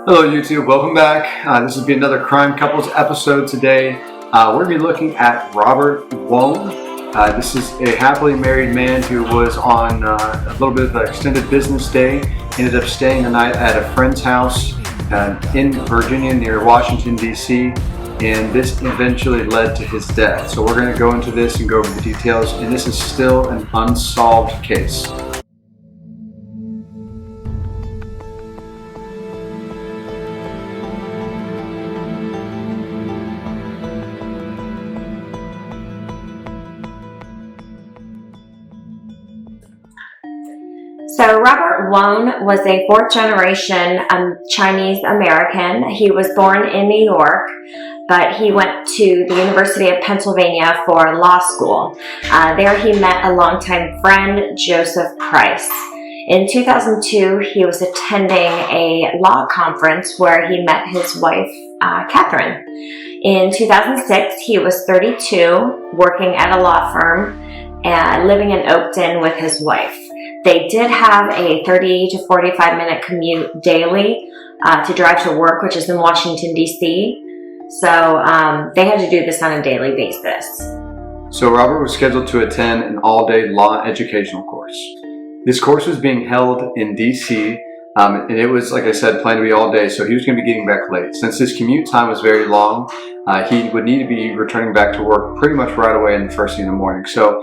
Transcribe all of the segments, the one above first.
Hello YouTube, welcome back. This will be another Crime Couples episode today. We're going to be looking at Robert Wone. This is a happily married man who was on a little bit of an extended business day. Ended up staying the night at a friend's house in Virginia near Washington, D.C. And this eventually led to his death. So we're going to go into this and go over the details. And this is still an unsolved case. So Robert Wone was a fourth-generation Chinese American. He was born in New York, but he went to the University of Pennsylvania for law school. There he met a longtime friend, Joseph Price. In 2002, he was attending a law conference where he met his wife, Catherine. In 2006, he was 32, working at a law firm and living in Oakton with his wife. They did have a 30 to 45 minute commute daily to drive to work, which is in Washington, D.C. So they had to do this on a daily basis. So Robert was scheduled to attend an all-day law educational course. This course was being held in D.C. And it was, like I said, planned to be all day, so he was going to be getting back late. Since his commute time was very long, he would need to be returning back to work pretty much right away in the first thing in the morning. So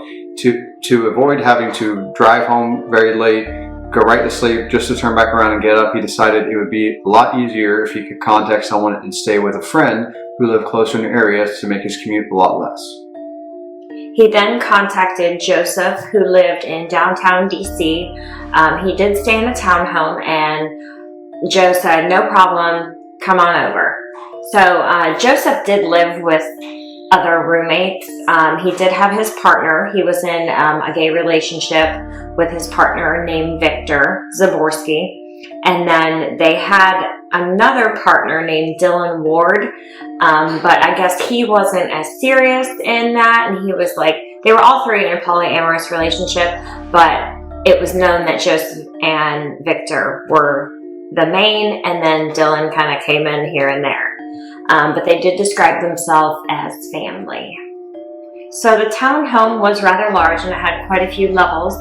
to avoid having to drive home very late, go right to sleep, just to turn back around and get up, he decided it would be a lot easier if he could contact someone and stay with a friend who lived closer in the area to make his commute a lot less. He then contacted Joseph, who lived in downtown D.C. He did stay in a townhome, and Joe said, "No problem, come on over." So Joseph did live with other roommates. He did have his partner. He was in a gay relationship with his partner named Victor Zaborsky. And then they had another partner named Dylan Ward, but I guess he wasn't as serious in that, and he was like, they were all three in a polyamorous relationship, but it was known that Joseph and Victor were the main, and then Dylan kind of came in here and there. But they did describe themselves as family. So the townhome was rather large, and it had quite a few levels.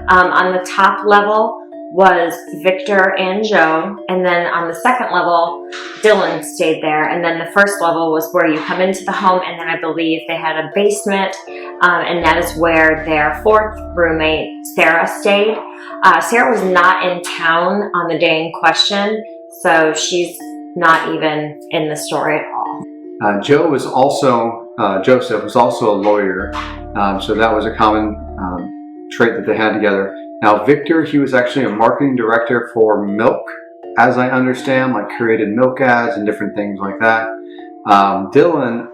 On the top level was Victor and Joe, and then on the second level, Dylan stayed there, and then the first level was where you come into the home, and then I believe they had a basement, and that is where their fourth roommate, Sarah, stayed. Sarah was not in town on the day in question, so she's not even in the story at all. Joseph was also a lawyer, so that was a common trait that they had together. Now Victor, he was actually a marketing director for milk, as I understand, like created milk ads and different things like that. Dylan,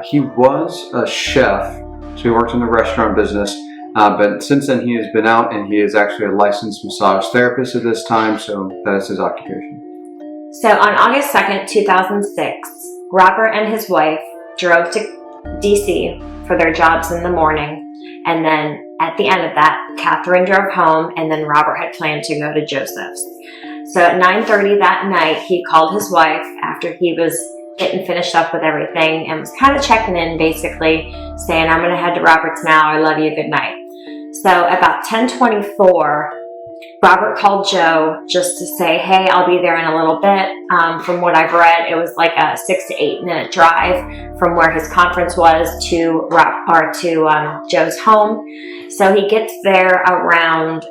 he was a chef, so he worked in the restaurant business, but since then he has been out, and he is actually a licensed massage therapist at this time, so that is his occupation. So on August 2nd, 2006, Robert and his wife drove to D.C. for their jobs in the morning, and then at the end of that, Catherine drove home, and then Robert had planned to go to Joseph's. So at 9:30 that night, he called his wife after he was getting finished up with everything and was kind of checking in, basically saying, "I'm going to head to Robert's now. I love you. Good night." So about 10:24, Robert called Joe just to say, "Hey, I'll be there in a little bit." From what I've read, it was like a 6 to 8 minute drive from where his conference was to Joe's home. So he gets there around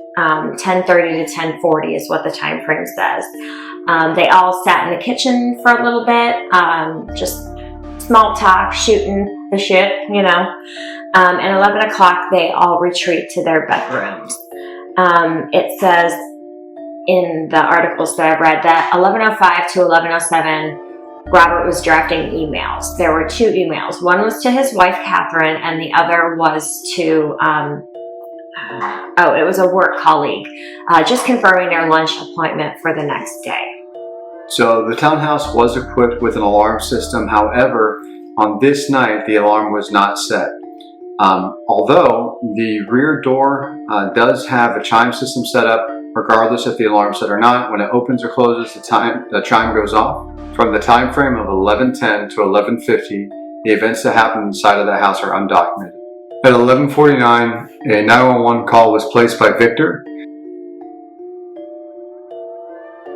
10:30 to 10:40 is what the time frame says. They all sat in the kitchen for a little bit, just small talk, shooting the shit, you know. And 11 o'clock, they all retreat to their bedrooms. It says in the articles that I've read that 11:05 to 11:07, Robert was drafting emails. There were two emails. One was to his wife, Catherine, and the other was to, it was a work colleague, just confirming their lunch appointment for the next day. So the townhouse was equipped with an alarm system. However, on this night, the alarm was not set. Although the rear door does have a chime system set up, regardless if the alarm's set or not. When it opens or closes, the chime goes off. From the time frame of 11:10 to 11:50, the events that happened inside of the house are undocumented. At 11:49, a 911 call was placed by Victor.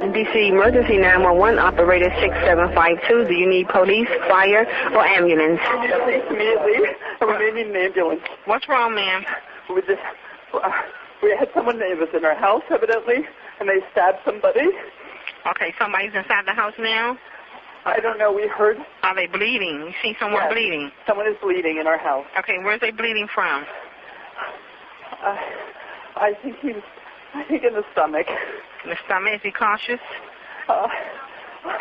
DC Emergency 911 Operator 6752. Do you need police, fire, or ambulance? Immediately. We need an ambulance. What's wrong, ma'am? We had someone that was in our house, evidently, and they stabbed somebody. Okay, somebody's inside the house now? I don't know. We heard. Are they bleeding? You see someone bleeding? Someone is bleeding in our house. Okay, where's they bleeding from? I think in the stomach. In the stomach? Is he cautious?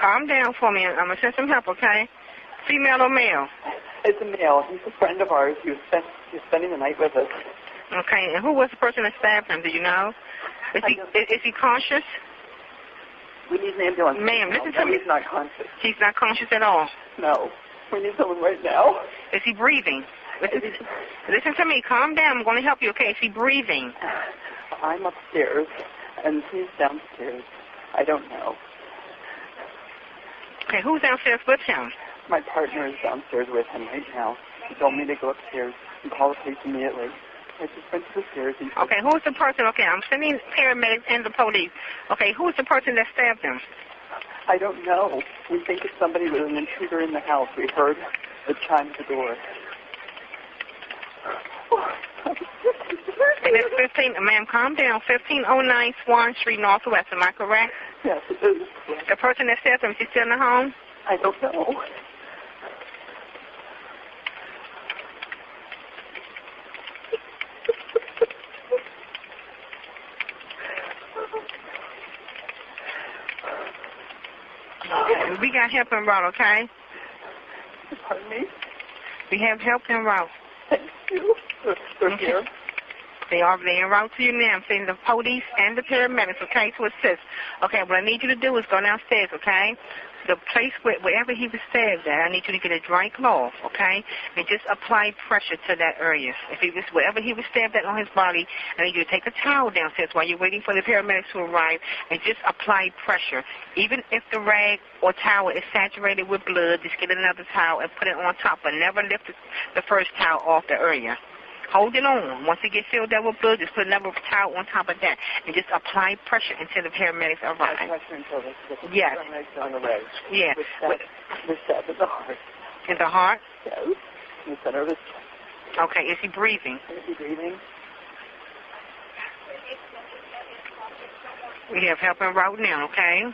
Calm down for me. I'm going to send some help, okay? Female or male? It's a male. He's a friend of ours. He was spending the night with us. Okay, and who was the person that stabbed him? Do you know? Is he conscious? We need an ambulance. Ma'am, listen to me. He's not conscious. He's not conscious at all? No. We need someone right now. Is he breathing? Listen to me. Calm down. I'm going to help you, okay? Is he breathing? I'm upstairs, and he's downstairs. I don't know. Okay, who's downstairs with him? My partner is downstairs with him right now. He told me to go upstairs and call the police immediately. I just went to the stairs. Okay, who's the person? Okay, I'm sending paramedics and the police. Okay, who's the person that stabbed him? I don't know. We think it's somebody with an intruder in the house. We heard the chime at the door. And it's 15, ma'am, calm down. 1509 Swan Street, Northwest. Am I correct? Yes, it is. The person that stabbed him, is he still in the home? I don't know. We got help en route, okay? Pardon me? We have help en route. Thank you. They're here. They are en route to you now. I'm sending the police and the paramedics, okay, to assist. Okay, what I need you to do is go downstairs, okay? The place wherever he was stabbed at, I need you to get a dry cloth, okay? And just apply pressure to that area. Wherever he was stabbed at on his body, I need you to take a towel downstairs while you're waiting for the paramedics to arrive and just apply pressure. Even if the rag or towel is saturated with blood, just get another towel and put it on top, but never lift the first towel off the area. Hold it on. Once it gets filled up with blood, just put another towel on top of that and just apply pressure until the paramedics arrive. Yes. On the leg. Yeah. With stab in the heart. In the heart? Yes. In the center of his chest. Okay. Is he breathing? Is he breathing? We have help en route now, okay?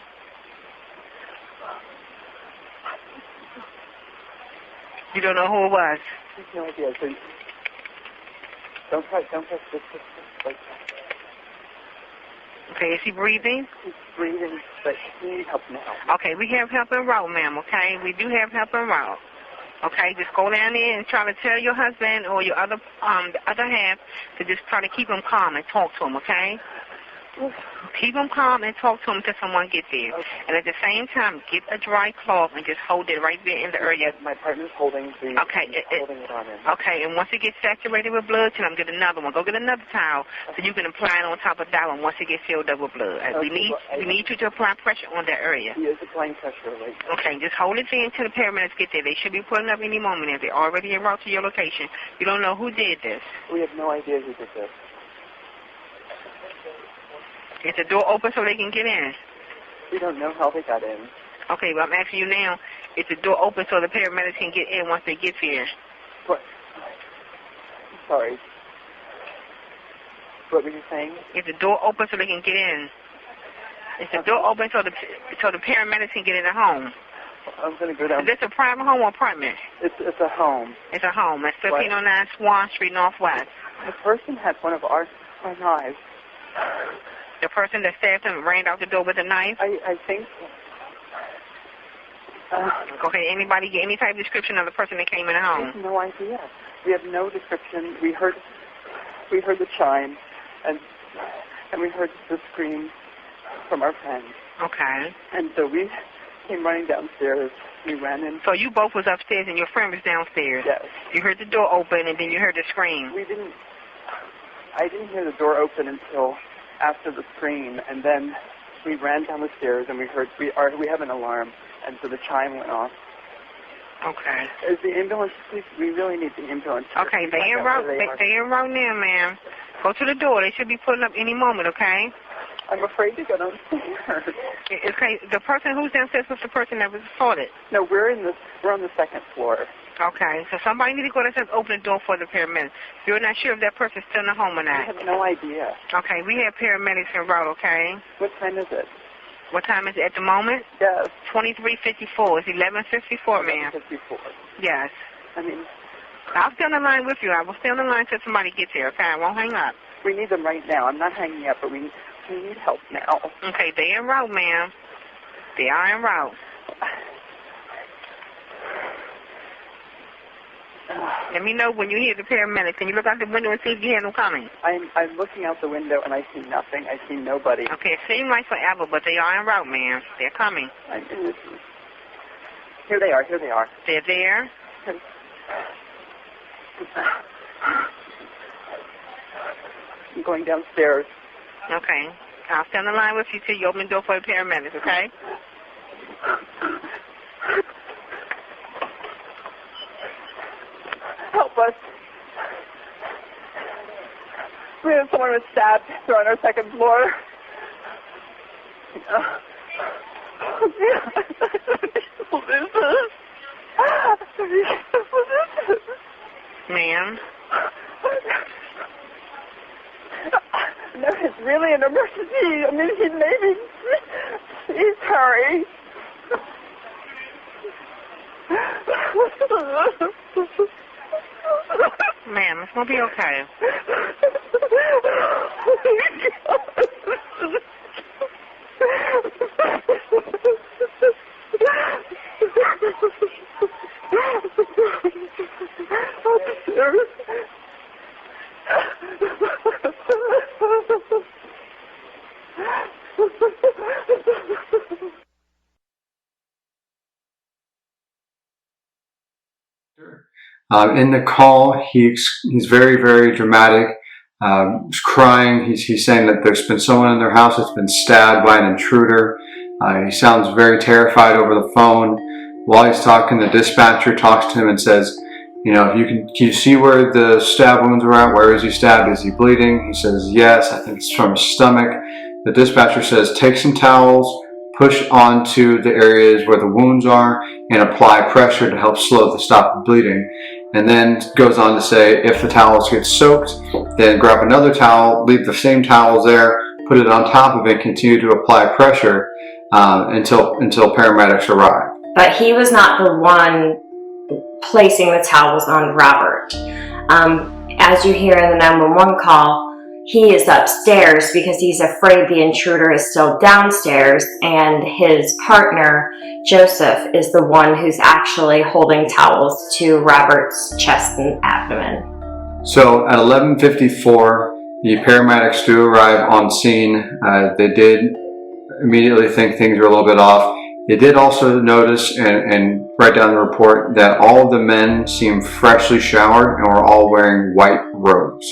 You don't know who it was? I have no idea. So don't touch this. Like, okay, is he breathing? He's breathing, but he needs help now. Okay, we have help en route, ma'am, okay? We do have help en route. Okay, just go down there and try to tell your husband or your the other half to just try to keep him calm and talk to him, okay? Keep him calm and talk to him until someone gets there. Okay. And at the same time, get a dry cloth and just hold it right there in the area. My partner's holding the holding it on him. Okay, and once it gets saturated with blood, tell him get another one. Go get another towel so you can apply it on top of that one once it gets filled up with blood. Okay, we need you to apply pressure on that area. He is applying pressure right now. Okay, just hold it there until the paramedics get there. They should be pulling up any moment if they're already en route to your location. You don't know who did this. We have no idea who did this. Is the door open so they can get in? We don't know how they got in. Okay, but I'm asking you now, is the door open so the paramedics can get in once they get here? What? Sorry. What were you saying? Is the door open so they can get in? Is the door open so the paramedics can get in the home? I'm going to go down. Is this a private home or apartment? It's a home. It's a home. It's 1509 Swan Street, Northwest. The person had one of our knives. The person that stabbed him ran out the door with a knife? I think. Okay, anybody get any type of description of the person that came in the home? I have no idea. We have no description. We heard the chime, and we heard the scream from our friend. Okay. And so we came running downstairs. We ran in. So you both was upstairs and your friend was downstairs? Yes. You heard the door open and then you heard the scream? I didn't hear the door open until after the scream, and then we ran down the stairs and we heard we have an alarm, and so the chime went off. Okay. Is the ambulance, please? We really need the ambulance. Okay, they en route now, ma'am. Go to the door. They should be pulling up any moment, okay? I'm afraid to go downstairs. Okay, the person who's downstairs was the person that was assaulted. No, we're on the second floor. Okay, so somebody need to go downstairs and open the door for the paramedics. You're not sure if that person's still in the home or not. I have no idea. Okay, we have paramedics en route, okay? What time is it? What time is it at the moment? Yes. 23:54. It's 11:54, ma'am. 11:54. Yes. I mean, I'll stay on the line with you. I will stay on the line until somebody gets here, okay? I won't hang up. we need them right now. I'm not hanging up, but we need help now. Okay, they're en route, ma'am. They are en route. Let me know when you hear the paramedics. Can you look out the window and see if you hear them coming? I'm looking out the window and I see nothing. I see nobody. Okay, it seems like forever, but they are en route, ma'am. They're coming. Here they are. Here they are. They're there? I'm going downstairs. Okay. I'll stay on the line with you till you open the door for the paramedics, okay? Help us. We have someone was stabbed. They're on our second floor. Ma'am? No, it's really an emergency. I mean, he maybe... Please hurry. Ma'am, it's going to be okay. In the call, he's very, very dramatic. He's crying. He's saying that there's been someone in their house that's been stabbed by an intruder. He sounds very terrified over the phone. While he's talking, the dispatcher talks to him and says, you know, can you see where the stab wounds were at? Where is he stabbed? Is he bleeding? He says, yes, I think it's from his stomach. The dispatcher says, take some towels, push onto the areas where the wounds are, and apply pressure to help stop the bleeding. And then goes on to say, if the towels get soaked, then grab another towel, leave the same towels there, put it on top of it, continue to apply pressure until paramedics arrive. But he was not the one placing the towels on Robert. As you hear in the 911 call, he is upstairs because he's afraid the intruder is still downstairs, and his partner, Joseph, is the one who's actually holding towels to Robert's chest and abdomen. So at 11:54, the paramedics do arrive on scene. They did immediately think things were a little bit off. They did also notice and write down the report that all of the men seemed freshly showered and were all wearing white robes.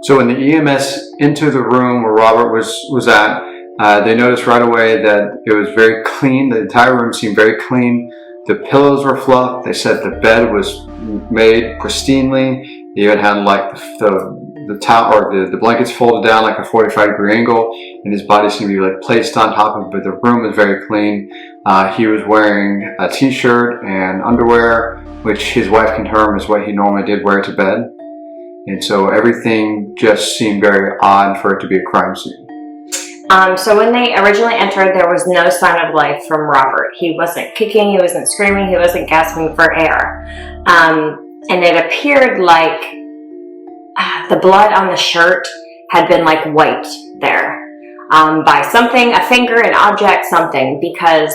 So when the EMS entered the room where Robert was at, they noticed right away that it was very clean. The entire room seemed very clean. The pillows were fluffed. They said the bed was made pristinely. They even had like the towel or the blankets folded down like a 45-degree angle, and his body seemed to be like placed on top of it. But the room was very clean. He was wearing a t-shirt and underwear, which his wife confirmed is what he normally did wear to bed. And so everything just seemed very odd for it to be a crime scene. So when they originally entered, there was no sign of life from Robert. He wasn't kicking, he wasn't screaming, he wasn't gasping for air. And it appeared like the blood on the shirt had been like wiped there by something, a finger, an object, something, because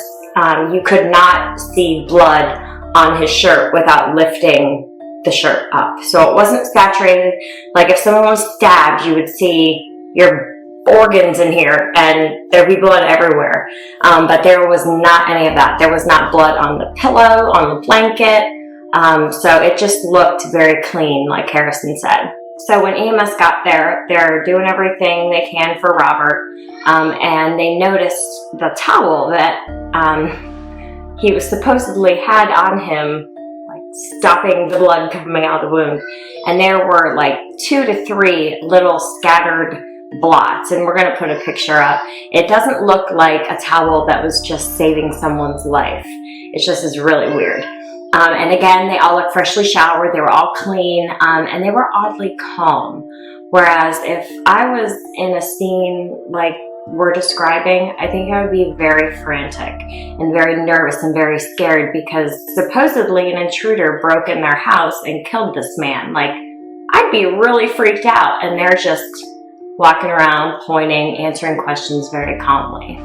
you could not see blood on his shirt without lifting the shirt up. So it wasn't saturated. Like if someone was stabbed, you would see your organs in here and there'd be blood everywhere. But there was not any of that. There was not blood on the pillow, on the blanket. So it just looked very clean, like Harrison said. So when EMS got there, they're doing everything they can for Robert, and they noticed the towel that he was supposedly had on him, like stopping the blood coming out of the wound. And there were like 2 to 3 little scattered blots, and we're going to put a picture up. It doesn't look like a towel that was just saving someone's life. It just is really weird. And again, they all look freshly showered. They were all clean, and they were oddly calm. Whereas if I was in a scene like we're describing, I think I would be very frantic and very nervous and very scared, because supposedly an intruder broke in their house and killed this man. Like, I'd be really freaked out, and they're just walking around, pointing, answering questions very calmly.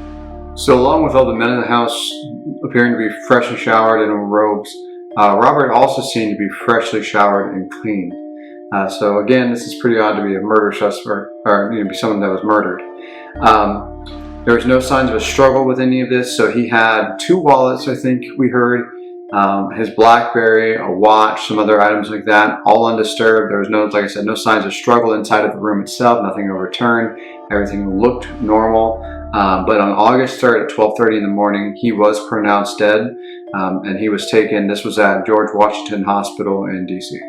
So along with all the men in the house appearing to be freshly showered and in robes, Robert also seemed to be freshly showered and clean. So again, this is pretty odd to be a murder suspect, or be someone that was murdered. There was no signs of a struggle with any of this. So he had 2 wallets, I think we heard, his BlackBerry, a watch, some other items like that, all undisturbed. There was no, like I said, no signs of struggle inside of the room itself, nothing overturned. Everything looked normal. But on August 3rd at 12:30 in the morning, he was pronounced dead, and he was taken. This was at George Washington Hospital in D.C.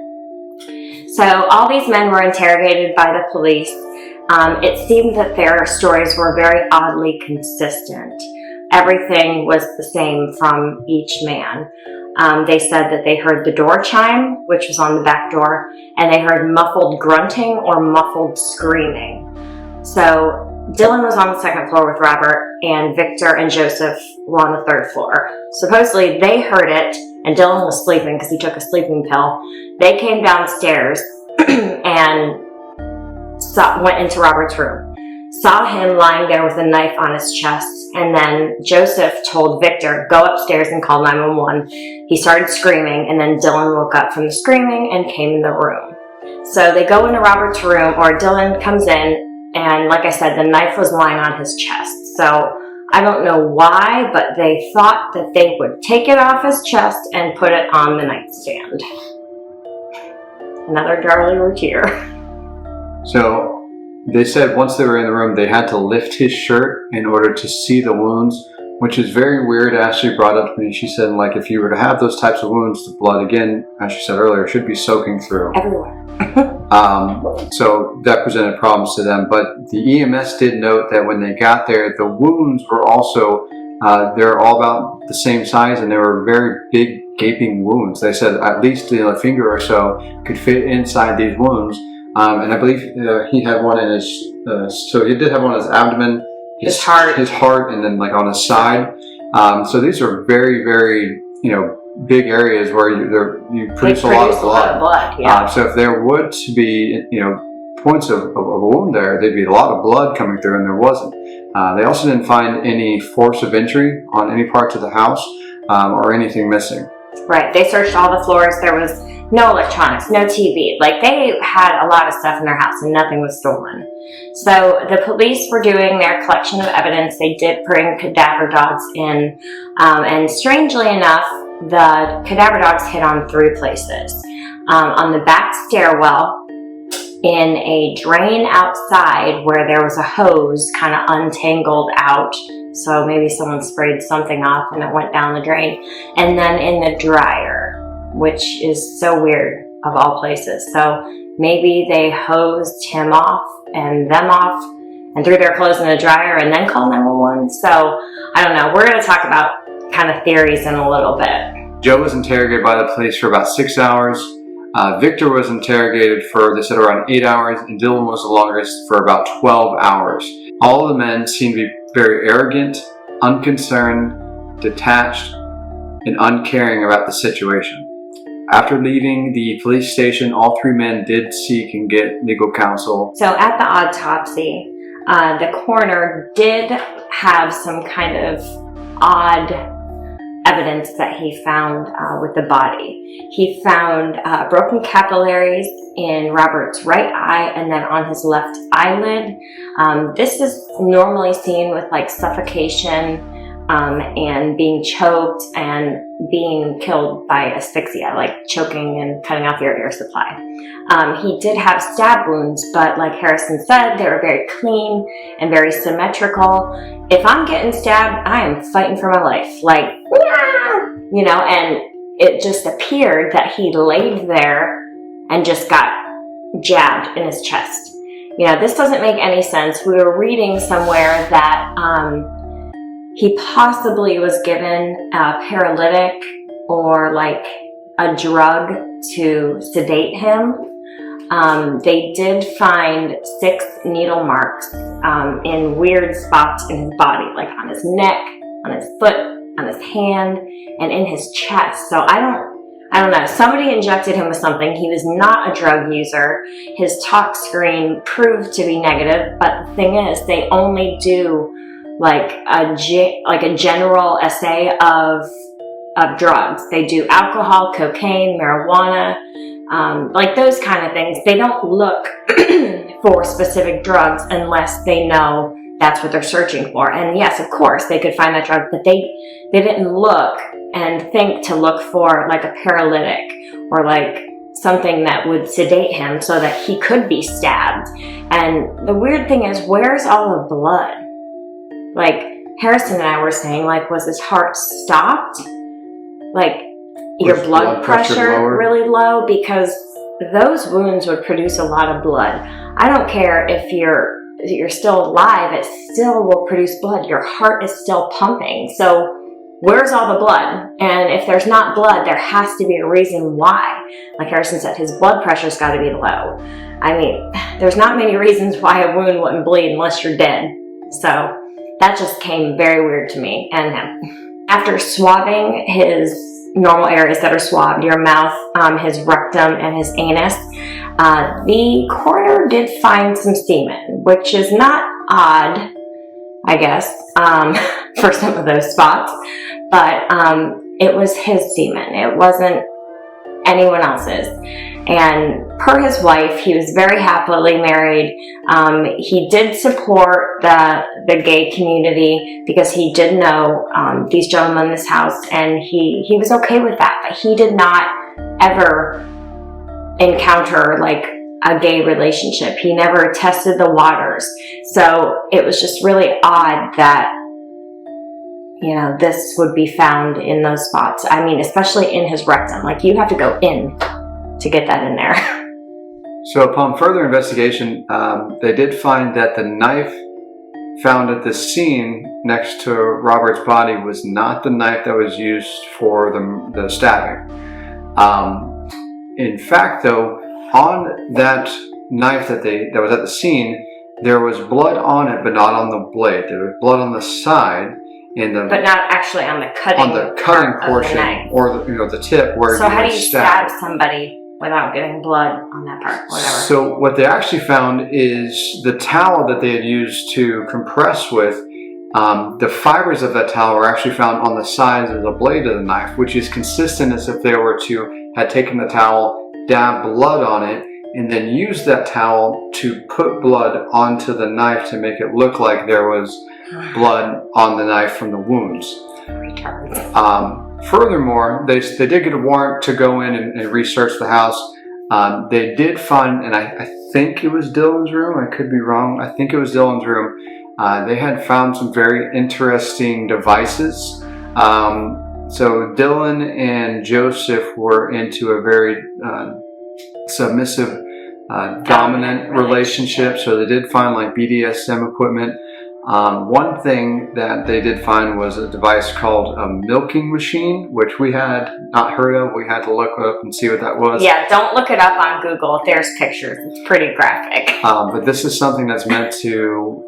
So all these men were interrogated by the police. It seemed that their stories were very oddly consistent. Everything was the same from each man. They said that they heard the door chime, which was on the back door, and they heard muffled grunting or muffled screaming. So Dylan was on the 2nd floor with Robert, and Victor and Joseph were on the 3rd floor. Supposedly they heard it, and Dylan was sleeping because he took a sleeping pill. They came downstairs and went into Robert's room, saw him lying there with a knife on his chest, and then Joseph told Victor, go upstairs and call 911. He started screaming, and then Dylan woke up from the screaming and came in the room. So they go into Robert's room, or Dylan comes in, and like I said, the knife was lying on his chest. So I don't know why, but they thought that they would take it off his chest and put it on the nightstand. Another Darlie tear. So they said once they were in the room, they had to lift his shirt in order to see the wounds, which is very weird. Ashley brought up to me, she said, like, if you were to have those types of wounds, the blood, again, as she said earlier, should be soaking through. Everywhere. So that presented problems to them. But the EMS did note that when they got there, the wounds were also, they're all about the same size, and they were very big, gaping wounds. They said at least a finger or so could fit inside these wounds. And I believe he had one in his, so he did have one in his abdomen, his heart, and then like on his side. So these are very, very, big areas where you produce a lot of blood. Yeah. So if there would to be, points of a wound there, there'd be a lot of blood coming through, and there wasn't. They also didn't find any force of entry on any parts of the house or anything missing. Right. They searched all the floors. There was no electronics, no TV. Like, they had a lot of stuff in their house, and nothing was stolen. So the police were doing their collection of evidence. They did bring cadaver dogs in, and strangely enough, the cadaver dogs hit on 3 places. On the back stairwell, in a drain outside where there was a hose kind of untangled out, so maybe someone sprayed something off and it went down the drain, and then in the dryer, which is so weird of all places. So maybe they hosed him off and them off and threw their clothes in the dryer and then called 911. So I don't know. We're going to talk about kind of theories in a little bit. Joe was interrogated by the police for about 6 hours. Victor was interrogated for, they said, around 8 hours, and Dylan was the longest for about 12 hours. All of the men seemed to be very arrogant, unconcerned, detached, and uncaring about the situation. After leaving the police station, all 3 men did seek and get legal counsel. So at the autopsy, the coroner did have some kind of odd evidence that he found with the body. He found broken capillaries in Robert's right eye and then on his left eyelid. This is normally seen with like suffocation and being choked and being killed by asphyxia, like choking and cutting off your air supply. He did have stab wounds, but like Harrison said, they were very clean and very symmetrical. If I'm getting stabbed, I am fighting for my life. Like, you know, and it just appeared that he laid there and just got jabbed in his chest. You know, this doesn't make any sense. We were reading somewhere that he possibly was given a paralytic or like a drug to sedate him. They did find 6 needle marks in weird spots in his body, like on his neck, on his foot, on his hand, and in his chest. So I don't know. Somebody injected him with something. He was not a drug user. His tox screen proved to be negative, but the thing is, they only do like a general assay of drugs. They do alcohol, cocaine, marijuana, like those kind of things. They don't look for specific drugs unless they know that's what they're searching for. And yes, of course, they could find that drug, but they didn't look and think to look for like a paralytic or like something that would sedate him so that he could be stabbed. And the weird thing is, where's all the blood? Like Harrison and I were saying, like, was his heart stopped? Like, your blood pressure really low? Because those wounds would produce a lot of blood. I don't care if you're still alive, it still will produce blood. Your heart is still pumping. So where's all the blood? And if there's not blood, there has to be a reason why. Like Harrison said, his blood pressure's got to be low. I mean, there's not many reasons why a wound wouldn't bleed unless you're dead. So that just came very weird to me and him. After swabbing his normal areas that are swabbed, your mouth, his rectum, and his anus, the coroner did find some semen, which is not odd, I guess, for some of those spots, but it was his semen. It wasn't anyone else's. And per his wife, he was very happily married. He did support the gay community because he did know these gentlemen in this house, and he was okay with that. But he did not ever encounter like a gay relationship. He never tested the waters. So it was just really odd that, you know, this would be found in those spots. I mean, especially in his rectum. Like, you have to go in to get that in there. So upon further investigation, they did find that the knife found at the scene next to Robert's body was not the knife that was used for the stabbing. In fact, though, on that knife that was at the scene, there was blood on it, but not on the blade. There was blood on the side, but not actually on the cutting portion, or the tip where. So how do you stab somebody without getting blood on that part? Whatever. So what they actually found is the towel that they had used to compress with. The fibers of that towel were actually found on the sides of the blade of the knife, which is consistent as if they were to had taken the towel, dab blood on it, and then use that towel to put blood onto the knife to make it look like there was blood on the knife from the wounds. Furthermore, they did get a warrant to go in and research the house. They did find, and I think it was Dylan's room, I could be wrong, I think it was Dylan's room. They had found some very interesting devices. So Dylan and Joseph were into a very submissive, dominant relationship. So they did find like BDSM equipment. One thing that they did find was a device called a milking machine, which we had not heard of. We had to look up and see what that was. Yeah, don't look it up on Google. There's pictures. It's pretty graphic. But this is something that's meant to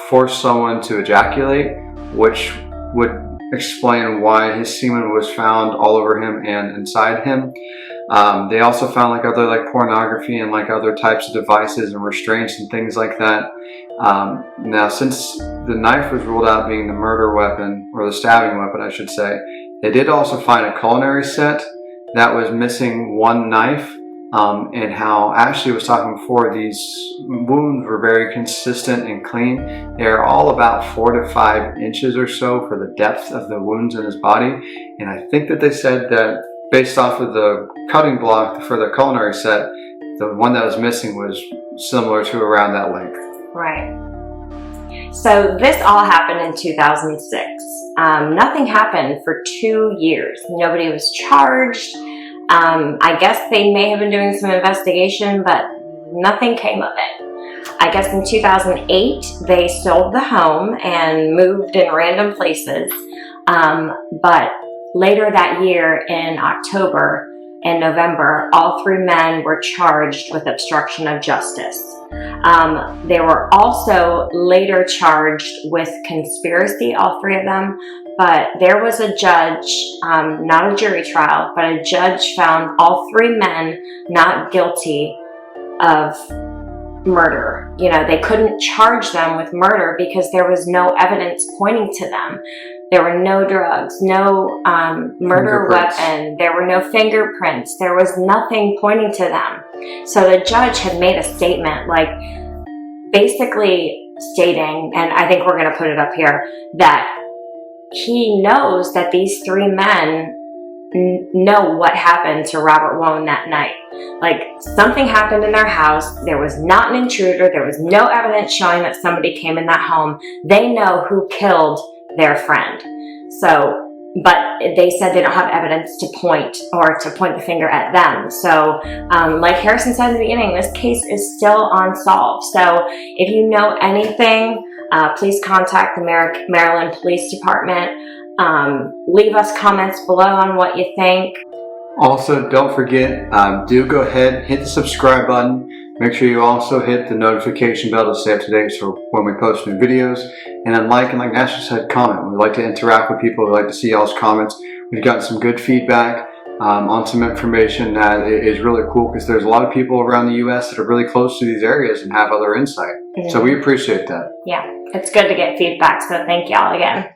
force someone to ejaculate, which would explain why his semen was found all over him and inside him. They also found like other like pornography and like other types of devices and restraints and things like that. Now, since the knife was ruled out being the murder weapon, or the stabbing weapon I should say, they did also find a culinary set that was missing one knife, and how Ashley was talking before, these wounds were very consistent and clean. They're all about 4 to 5 inches or so for the depth of the wounds in his body. And I think that they said that based off of the cutting block for the culinary set, the one that was missing was similar to around that length. Right. So this all happened in 2006. Nothing happened for 2 years. Nobody was charged. I guess they may have been doing some investigation, but nothing came of it. I guess in 2008, they sold the home and moved in random places. But later that year, in October and November, all 3 men were charged with obstruction of justice. They were also later charged with conspiracy, all 3 of them, but there was a judge, not a jury trial, but a judge found all 3 men not guilty of murder. You know, they couldn't charge them with murder because there was no evidence pointing to them. There were no drugs, no murder weapon, there were no fingerprints, there was nothing pointing to them. So the judge had made a statement, like basically stating, and I think we're going to put it up here, that he knows that these 3 men know what happened to Robert Wone that night. Like, something happened in their house. There was not an intruder. There was no evidence showing that somebody came in that home. They know who killed their friend. So, but they said they don't have evidence to point the finger at them. So, like Harrison said in the beginning, this case is still unsolved. So, if you know anything, please contact the Maryland Police Department. Leave us comments below on what you think. Also, don't forget, do go ahead, hit the subscribe button. Make sure you also hit the notification bell to stay up to date for when we post new videos. And then like Ashley said, comment. We like to interact with people. We like to see y'all's comments. We've gotten some good feedback on some information that is really cool, because there's a lot of people around the U.S. that are really close to these areas and have other insight. So we appreciate that. Yeah, it's good to get feedback. So thank y'all again.